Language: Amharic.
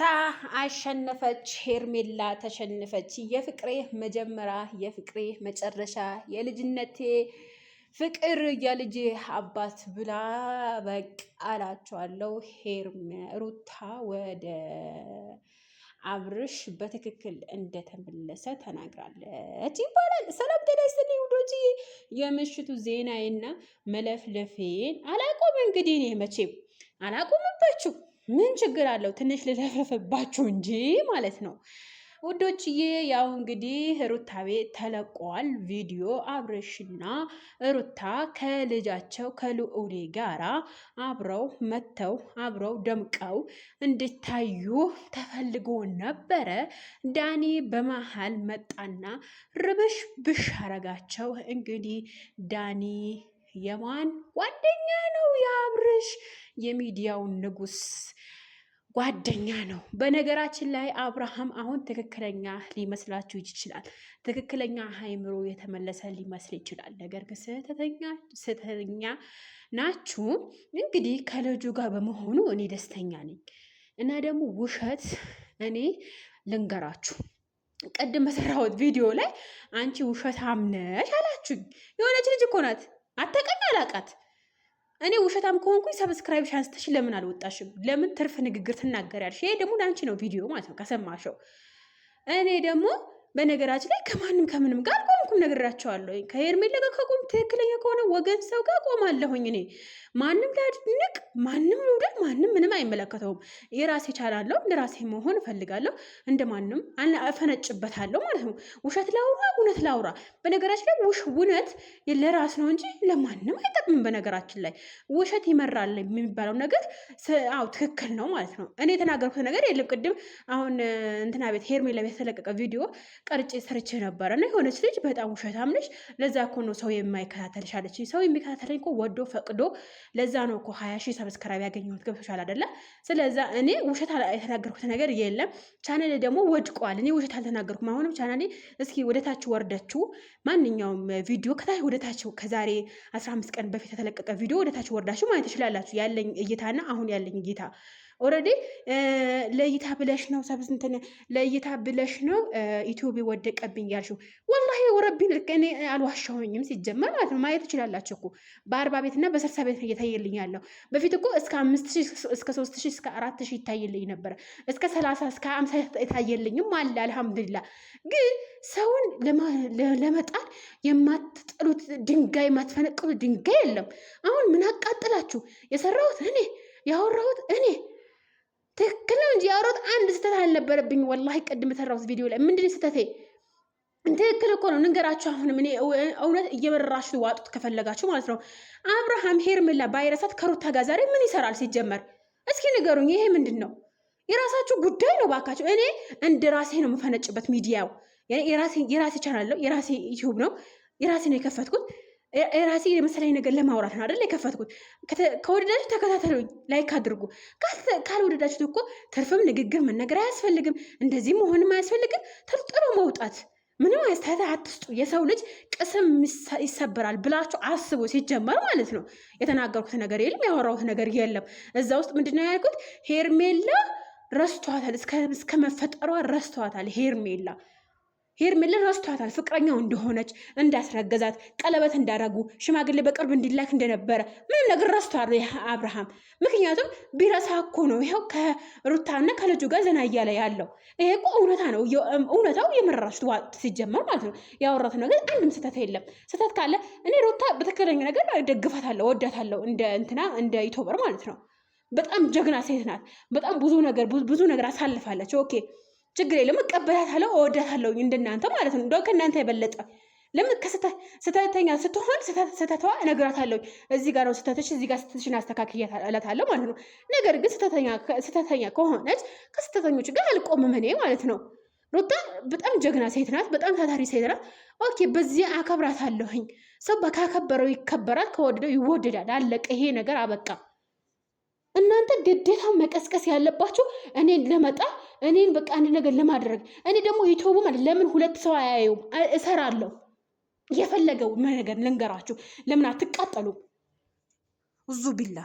ሩታ አሸነፈች፣ ሄርሜላ ተሸነፈች። የፍቅሬ መጀመሪያ የፍቅሬ መጨረሻ የልጅነቴ ፍቅር የልጅ አባት ብላ በቃ አላቸዋለሁ። ሩታ ወደ አብርሽ በትክክል እንደተመለሰ ተናግራለች ይባላል። ሰላም ጤና ይስጥልኝ ውዶች፣ የምሽቱ ዜናዬና መለፍለፌን አላቆም። እንግዲህ እኔ መቼም አላቆምባችሁ። ምን ችግር አለው? ትንሽ ልለፍልፍባችሁ እንጂ ማለት ነው ውዶችዬ። ያው እንግዲህ ሩታ ቤት ተለቋል ቪዲዮ። አብርሽና ሩታ ከልጃቸው ከልዑሌ ጋራ አብረው መጥተው አብረው ደምቀው እንድታዩ ተፈልጎ ነበረ። ዳኒ በመሃል መጣና ርብሽ ብሽ አረጋቸው። እንግዲህ ዳኒ የማን ጓደኛ ነው? የአብርሽ የሚዲያው ንጉስ ጓደኛ ነው። በነገራችን ላይ አብርሃም አሁን ትክክለኛ ሊመስላችሁ ይችላል። ትክክለኛ አእምሮ የተመለሰ ሊመስል ይችላል። ነገር ግን ስህተተኛ ናችሁ። እንግዲህ ከልጁ ጋር በመሆኑ እኔ ደስተኛ ነኝ። እና ደግሞ ውሸት እኔ ልንገራችሁ፣ ቅድም በሰራሁት ቪዲዮ ላይ አንቺ ውሸታም ነሽ አላችሁኝ። የሆነች ልጅ እኮ ናት፣ አታውቅም፣ አላውቃት። እኔ ውሸታም ከሆንኩኝ ሰብስክራይብ ሻንስተሽ ለምን አልወጣሽም? ለምን ትርፍ ንግግር ትናገሪያለሽ? ይሄ ደግሞ ለአንቺ ነው ቪዲዮ ማለት ነው ከሰማሽው። እኔ ደግሞ በነገራችን ላይ ከማንም ከምንም ጋር አልቆምኩም፣ ነግራቸዋለሁ። ከሄርሜላ ጋር ከቆም ትክክለኛ ከሆነ ወገን ሰው ጋር ቆማለሁኝ። እኔ ማንም ላድንቅ፣ ማንም ልውደድ፣ ማንም ምንም አይመለከተውም። የራሴ ቻላለሁ፣ እንደ ራሴ መሆን እፈልጋለሁ። እንደ ማንም እፈነጭበታለሁ ማለት ነው። ውሸት ላውራ እውነት ላውራ። በነገራችን ላይ እውነት ለራስ ነው እንጂ ለማንም አይጠቅምም። በነገራችን ላይ ውሸት ይመራል የሚባለው ነገር አዎ ትክክል ነው ማለት ነው። እኔ የተናገርኩት ነገር የለም። ቅድም አሁን እንትና ቤት ሄርሜላ ቤት የተለቀቀ ቪዲዮ ቀርጬ ሰርቼ ነበረ እና የሆነች ልጅ በጣም ውሸታም ነሽ፣ ለዛ እኮ ነው ሰው የማይከታተልሽ አለች። ሰው የሚከታተለኝ እኮ ወዶ ፈቅዶ፣ ለዛ ነው እኮ 20,000 ሰብስክራይብ ያገኘሁት። ገብቶሻል አይደለ? ስለዛ እኔ ውሸት የተናገርኩት ነገር የለም። ቻናሌ ደግሞ ወድቋል። እኔ ውሸት አልተናገርኩም። አሁንም ቻናሌ እስኪ ወደታች ወርዳችሁ ማንኛውም ቪዲዮ ከታች ወደታችሁ ከዛሬ 15 ቀን በፊት የተለቀቀ ቪዲዮ ወደታች ወርዳችሁ ማየት ትችላላችሁ። ያለኝ እይታና አሁን ያለኝ እይታ ኦልሬዲ ለእይታ ብለሽ ነው ሰብስንትን ለእይታ ብለሽ ነው ዩቲዩብ ወደቀብኝ ያልሽው። ወላሂ ወረቢን እኔ አልዋሻሁኝም። ሲጀመር ማለት ነው ማየት ትችላላችሁ እኮ በ40 ቤትና በ60 ቤት እየታየልኝ ያለው። በፊት እኮ እስከ 5,000 እስከ 3,000 እስከ 4,000 ይታየልኝ ነበረ። እስከ 30 እስከ 50 የታየልኝም አለ። አልሐምዱሊላህ። ግን ሰውን ለመጣል የማትጥሉት ድንጋይ የማትፈነቅሉት ድንጋይ የለም። አሁን ምን አቃጥላችሁ? የሰራሁት እኔ ያወራሁት እኔ ትክክል ነው እንጂ ያወራሁት አንድ ስህተት አልነበረብኝ። ወላሂ ቅድም የተሰራሁት ቪዲዮ ላይ ምንድን ስህተቴ? ትክክል እኮ ነው። ንገራችሁ። አሁንም እኔ እውነት እየበረራችሁ ዋጡት ከፈለጋችሁ ማለት ነው። አብርሃም ሄርሜላ ባይረሳት ከሩታ ጋር ዛሬ ምን ይሰራል ሲጀመር? እስኪ ንገሩኝ። ይሄ ምንድን ነው? የራሳችሁ ጉዳይ ነው ባካችሁ። እኔ እንደ ራሴ ነው የምፈነጭበት። ሚዲያው የራሴ ቻናል ነው፣ የራሴ ዩቲዩብ ነው፣ የራሴ ነው የከፈትኩት። የራሴ የመሰለኝ ነገር ለማውራት ነው አይደል የከፈትኩት። ከወደዳችሁ ተከታተሉኝ፣ ላይክ አድርጉ። ካልወደዳችሁት እኮ ትርፍም ንግግር መነገር አያስፈልግም፣ እንደዚህ መሆንም አያስፈልግም። ተርጥሮ መውጣት ምንም አስተያየት አትስጡ። የሰው ልጅ ቅስም ይሰበራል ብላችሁ አስቡ ሲጀመር ማለት ነው። የተናገርኩት ነገር የለም፣ ያወራሁት ነገር የለም። እዛ ውስጥ ምንድነው ያልኩት? ሄርሜላ ረስቷታል፣ እስከ መፈጠሯ ረስቷታል። ሄርሜላ ረስቷታል። ፍቅረኛው እንደሆነች እንዳስረገዛት፣ ቀለበት እንዳረጉ፣ ሽማግሌ በቅርብ እንዲላክ እንደነበረ ምንም ነገር ረስቷል አብርሃም። ምክንያቱም ቢረሳ እኮ ነው ይኸው ከሩታና ከልጁ ጋር ዘና እያለ ያለው። ይሄ እኮ እውነታ ነው። እውነታው የመረራችሁት ዋጥ ሲጀመር ማለት ነው። ያወራሁት ነገር አንድም ስህተት የለም። ስህተት ካለ እኔ ሩታ በትክክለኛ ነገር ደግፋታለሁ፣ ወዳታለሁ። እንደ ዩቲዩበር ማለት ነው። በጣም ጀግና ሴት ናት። በጣም ብዙ ነገር አሳልፋለች። ኦኬ ችግር የለም፣ እቀበላታለሁ፣ እወዳታለሁ እንደናንተ ማለት ነው። እንደው ከእናንተ የበለጠ ለምን ስህተተኛ ስትሆን ስህተቷ እነግራታለሁ። እዚህ ጋር ነው ስህተትሽ፣ እዚህ ጋር ስህተትሽን አስተካክያታለሁ ማለት ነው። ነገር ግን ስህተተኛ ከሆነች ከስህተተኞች ጋር አልቆምም እኔ ማለት ነው። ሩታ በጣም ጀግና ሴት ናት፣ በጣም ታታሪ ሴት ናት። ኦኬ በዚህ አከብራታለሁኝ። ሰው ካከበረው ይከበራል፣ ከወደደው ይወደዳል። አለቀ። ይሄ ነገር አበቃ። እናንተ ግዴታ መቀስቀስ ያለባችሁ እኔን ለመጣ እኔን በቃ አንድ ነገር ለማድረግ። እኔ ደግሞ ዩቲዩብ ማለት ለምን ሁለት ሰው አያዩም? እሰራለሁ። የፈለገው ነገር ልንገራችሁ። ለምን አትቃጠሉ? እዙ ቢላ